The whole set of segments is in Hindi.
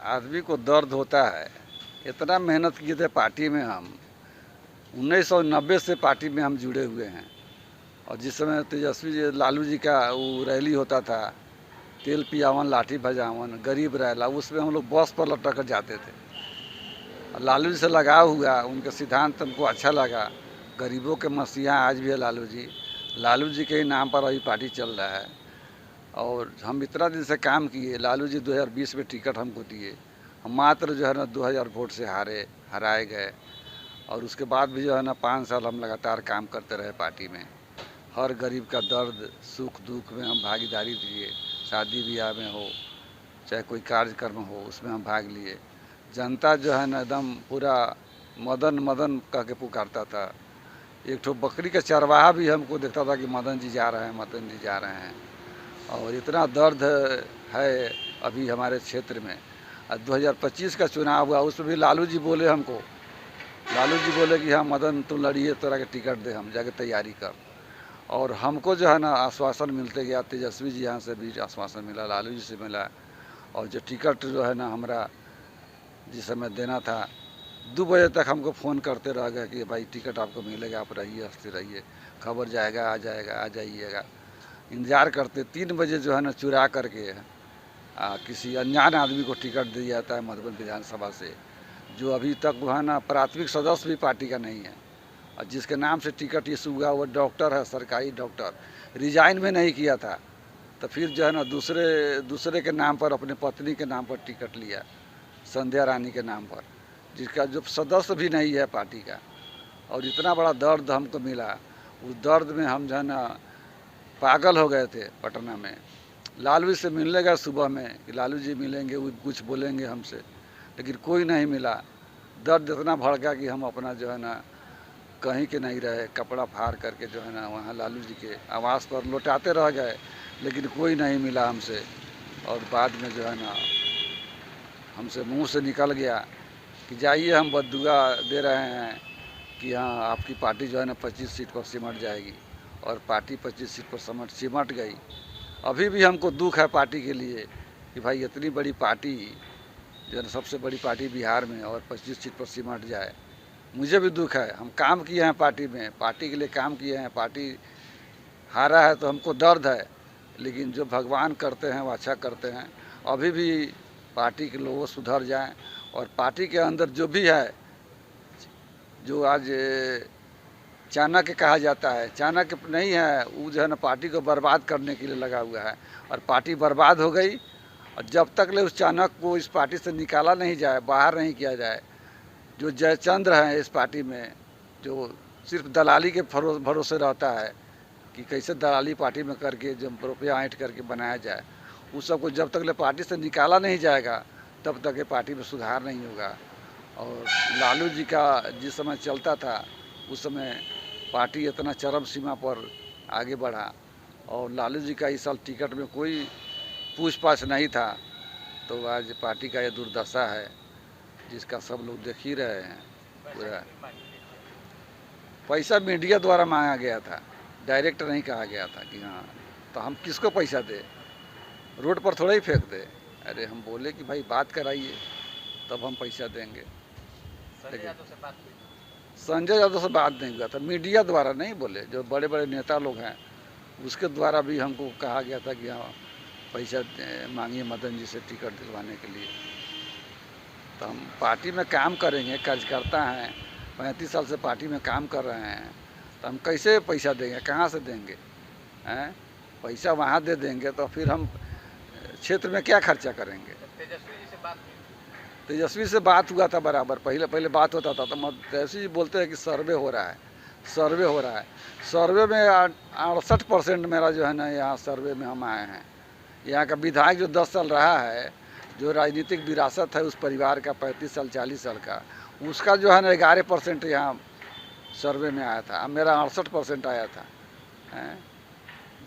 आदमी को दर्द होता है। इतना मेहनत किए थे पार्टी में हम, 1990 से पार्टी में हम जुड़े हुए हैं। और जिस समय तेजस्वी जी लालू जी का वो रैली होता था, तेल पियावन लाठी भजावन गरीब रैला, उसमें हम लोग बस पर लटक कर जाते थे। और लालू जी से लगाव हुआ, उनका सिद्धांत हमको अच्छा लगा। गरीबों के मसीहा आज भी है लालू जी। लालू जी के ही नाम पर अभी पार्टी चल रहा है। और हम इतना दिन से काम किए। लालू जी 2020 में टिकट हमको दिए, हम मात्र जो है ना 2000 वोट से हराए गए। और उसके बाद भी जो है ना 5 साल हम लगातार काम करते रहे पार्टी में। हर गरीब का दर्द सुख दुख में हम भागीदारी दिए। शादी ब्याह में हो चाहे कोई कार्यक्रम हो, उसमें हम भाग लिए। जनता जो है ना एकदम पूरा मदन मदन कह के पुकारता था। एक ठो बकरी का चरवाहा भी हमको देखता था कि मदन जी जा रहे हैं, मदन जी जा रहे हैं। और इतना दर्द है अभी हमारे क्षेत्र में। 2025 का चुनाव हुआ, उसमें भी लालू जी बोले हमको, लालू जी बोले कि हाँ मदन तुम लड़िए, तोरा के टिकट दे, हम जाके तैयारी कर। और हमको जो है ना आश्वासन मिलते गया। तेजस्वी जी यहाँ से भी आश्वासन मिला, लालू जी से मिला। और जो टिकट जो है ना हमारा जिस समय देना था, 2 बजे तक हमको फ़ोन करते रह गए कि भाई टिकट आपको मिलेगा, आप रहिए, हंसते रहिए, खबर जाएगा, आ जाएगा, आ जाइएगा। इंतज़ार करते। 3 बजे जो है ना चुरा करके किसी अनजान आदमी को टिकट दिया जाता है मधुबन विधानसभा से, जो अभी तक वो है ना प्राथमिक सदस्य भी पार्टी का नहीं है। और जिसके नाम से टिकट इशू हुआ वो डॉक्टर है, सरकारी डॉक्टर, रिजाइन भी नहीं किया था। तो फिर जो है ना दूसरे के नाम पर, अपने पत्नी के नाम पर टिकट लिया, संध्या रानी के नाम पर, जिसका जो सदस्य भी नहीं है पार्टी का। और इतना बड़ा दर्द हमको मिला, उस दर्द में हम जो है ना पागल हो गए थे पटना में। लालू जी से मिलने गए सुबह में कि लालू जी मिलेंगे, वो कुछ बोलेंगे हमसे, लेकिन कोई नहीं मिला। दर्द इतना बढ़ गया कि हम अपना जो है ना कहीं के नहीं रहे, कपड़ा फाड़ करके जो है ना वहाँ लालू जी के आवास पर लौटाते रह गए, लेकिन कोई नहीं मिला हमसे। और बाद में जो है ना हमसे मुंह से निकल गया कि जाइए, हम बद्दुआ दे रहे हैं कि हाँ आपकी पार्टी जो है ना 25 सीट पर सिमट जाएगी। और पार्टी 25 सीट पर सिमट गई। अभी भी हमको दुख है पार्टी के लिए कि भाई इतनी बड़ी पार्टी जो है सबसे बड़ी पार्टी बिहार में, और 25 सीट पर सिमट जाए। मुझे भी दुख है। हम काम किए हैं पार्टी में, पार्टी के लिए काम किए हैं, पार्टी हारा है तो हमको दर्द है, लेकिन जो भगवान करते हैं वो अच्छा करते हैं। अभी भी पार्टी के लोग सुधर जाएं। और पार्टी के अंदर जो भी है, जो आज चाणक्य कहा जाता है, चाणक्य नहीं है, वो जो है ना पार्टी को बर्बाद करने के लिए लगा हुआ है। और पार्टी बर्बाद हो गई। और जब तक ले उस चाणक्य को इस पार्टी से निकाला नहीं जाए, बाहर नहीं किया जाए, जो जयचंद्र हैं इस पार्टी में, जो सिर्फ दलाली के भरोसे रहता है कि कैसे दलाली पार्टी में करके जो रुपया ऐंठ करके बनाया जाए, उस सबको जब तक ले पार्टी से निकाला नहीं जाएगा तब तक ये पार्टी में सुधार नहीं होगा। और लालू जी का जिस समय चलता था, उस समय पार्टी इतना चरम सीमा पर आगे बढ़ा। और लालू जी का इस साल टिकट में कोई पूछ पाछ नहीं था, तो आज पार्टी का ये दुर्दशा है, जिसका सब लोग देख ही रहे हैं। पूरा पैसा मीडिया द्वारा मांगा गया था, डायरेक्ट नहीं कहा गया था कि हाँ। तो हम किसको पैसा दे, रोड पर थोड़ा ही फेंक दे। अरे हम बोले कि भाई बात कराइए, तब हम पैसा देंगे। संजय यादव से बात नहीं हुआ था, मीडिया द्वारा नहीं बोले, जो बड़े बड़े नेता लोग हैं उसके द्वारा भी हमको कहा गया था कि हाँ पैसा मांगिए मदन जी से टिकट दिलवाने के लिए। तो हम पार्टी में काम करेंगे, कार्यकर्ता हैं, 35 साल से पार्टी में काम कर रहे हैं, तो हम कैसे पैसा देंगे, कहाँ से देंगे हैं? पैसा वहाँ दे देंगे तो फिर हम क्षेत्र में क्या खर्चा करेंगे। तेजस्वी से बात हुआ था बराबर, पहले बात होता था, तो तेजस्वी जी बोलते हैं कि सर्वे हो रहा है, सर्वे हो रहा है। सर्वे में 68% मेरा जो है ना यहाँ सर्वे में हम आए हैं। यहाँ का विधायक जो 10 साल रहा है, जो राजनीतिक विरासत है उस परिवार का 35 साल 40 साल का, उसका जो है ना 11% यहाँ सर्वे में आया था। अब मेरा 68% आया था।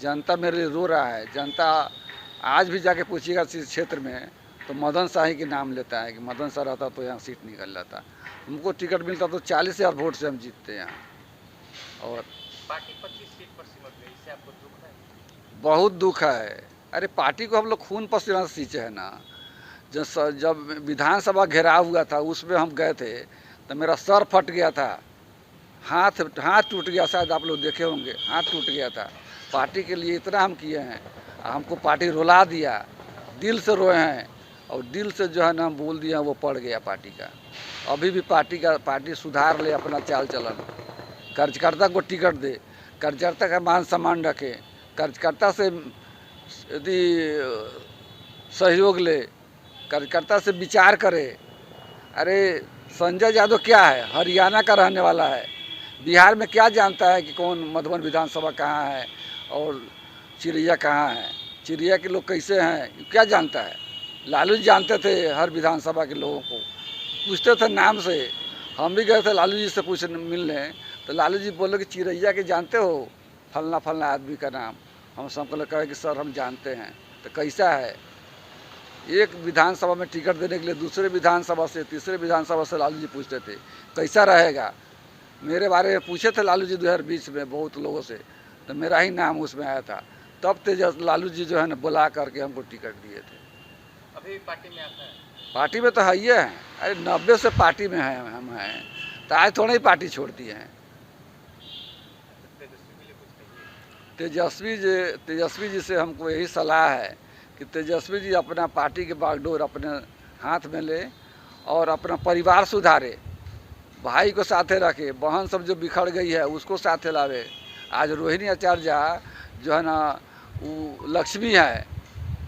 जनता मेरे लिए रो रहा है। जनता आज भी जाके पूछिएगा इस क्षेत्र में तो मदन शाही के नाम लेता है कि मदन शाह रहता तो यहाँ सीट निकल जाता। हमको टिकट मिलता तो 40,000 वोट से हम जीतते यहाँ। और पार्टी 25 सीट पर सिमट गई, इससे आपको दुख है? बहुत दुख है। अरे पार्टी को हम लोग खून पसीना से सींचे हैं ना। जब विधानसभा घेराव हुआ था उसमें हम गए थे तो मेरा सर फट गया था, हाथ टूट गया, शायद आप लोग देखे होंगे, हाथ टूट गया था। पार्टी के लिए इतना हम किए हैं, हमको पार्टी रुला दिया, दिल से रोए हैं और दिल से जो है ना हम बोल दिया वो पड़ गया पार्टी का। अभी भी पार्टी सुधार ले अपना चाल चलन, कार्यकर्ता को टिकट दे, कार्यकर्ता का मान सम्मान रखे, कार्यकर्ता से यदि सहयोग ले, कार्यकर्ता से विचार करे। अरे संजय यादव क्या है, हरियाणा का रहने वाला है, बिहार में क्या जानता है कि कौन मधुबन विधानसभा कहाँ है और चिड़िया कहाँ है, चिड़िया के लोग कैसे हैं, क्या जानता है। लालू जी जानते थे हर विधानसभा के लोगों को, पूछते थे नाम से। हम भी गए थे लालू जी से पूछने मिलने, तो लालू जी बोले कि चिड़ैया के जानते हो, फलना फलना आदमी का नाम। हम सबको कहे कि सर हम जानते हैं। तो कैसा है, एक विधानसभा में टिकट देने के लिए दूसरे विधानसभा से, तीसरे विधानसभा से लालू जी पूछते थे कैसा रहेगा। मेरे बारे में पूछे थे लालू जी 2020 में बहुत लोगों से, तो मेरा ही नाम उसमें आया था। तब लालू जी जो है ना बुला करके हमको टिकट दिए थे। अभी पार्टी में आता है? पार्टी में तो है ही है। अरे 90 से पार्टी में है, हम हैं तो आज थोड़ा ही पार्टी छोड़ दिए हैं। तेजस्वी जी से हमको यही सलाह है कि तेजस्वी जी अपना पार्टी के बागडोर अपने हाथ में ले और अपना परिवार सुधारे, भाई को साथे रखे, बहन सब जो बिखर गई है उसको साथे लावे। आज रोहिणी आचार्य जो है ना वो लक्ष्मी है,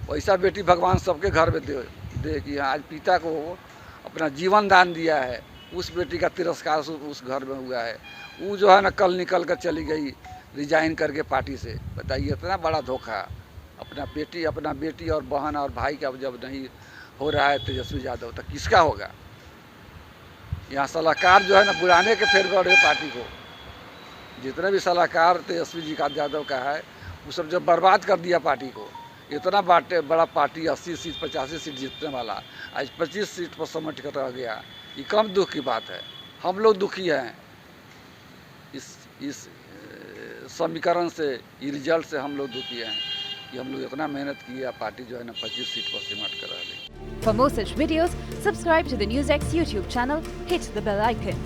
वैसा बेटी भगवान सबके घर में दे कि आज पिता को अपना जीवन दान दिया है, उस बेटी का तिरस्कार उस घर में हुआ है। वो जो है ना कल निकल कर चली गई रिजाइन करके पार्टी से। बताइए इतना बड़ा धोखा। अपना बेटी और बहन और भाई का जब नहीं हो रहा है तेजस्वी यादव, तो किसका होगा। यहाँ सलाहकार जो है ना बुलाने के फेर गए पार्टी को, जितने भी सलाहकार तेजस्वी जी का यादव का है वो सब जब बर्बाद कर दिया पार्टी को। इतना बड़ा पार्टी 80 सीट 85 सीट जीतने वाला आज 25 सीट पर समझ कर रह गया, ये कम दुख की बात है। हम लोग दुखी हैं इस समीकरण से, ये रिजल्ट से हम लोग दुखी हैं कि हम लोग इतना मेहनत किया, पार्टी जो है ना 25 सीट पर सिमट कर रह गई। For more such videos, subscribe to the NewsX YouTube channel, hit the bell icon.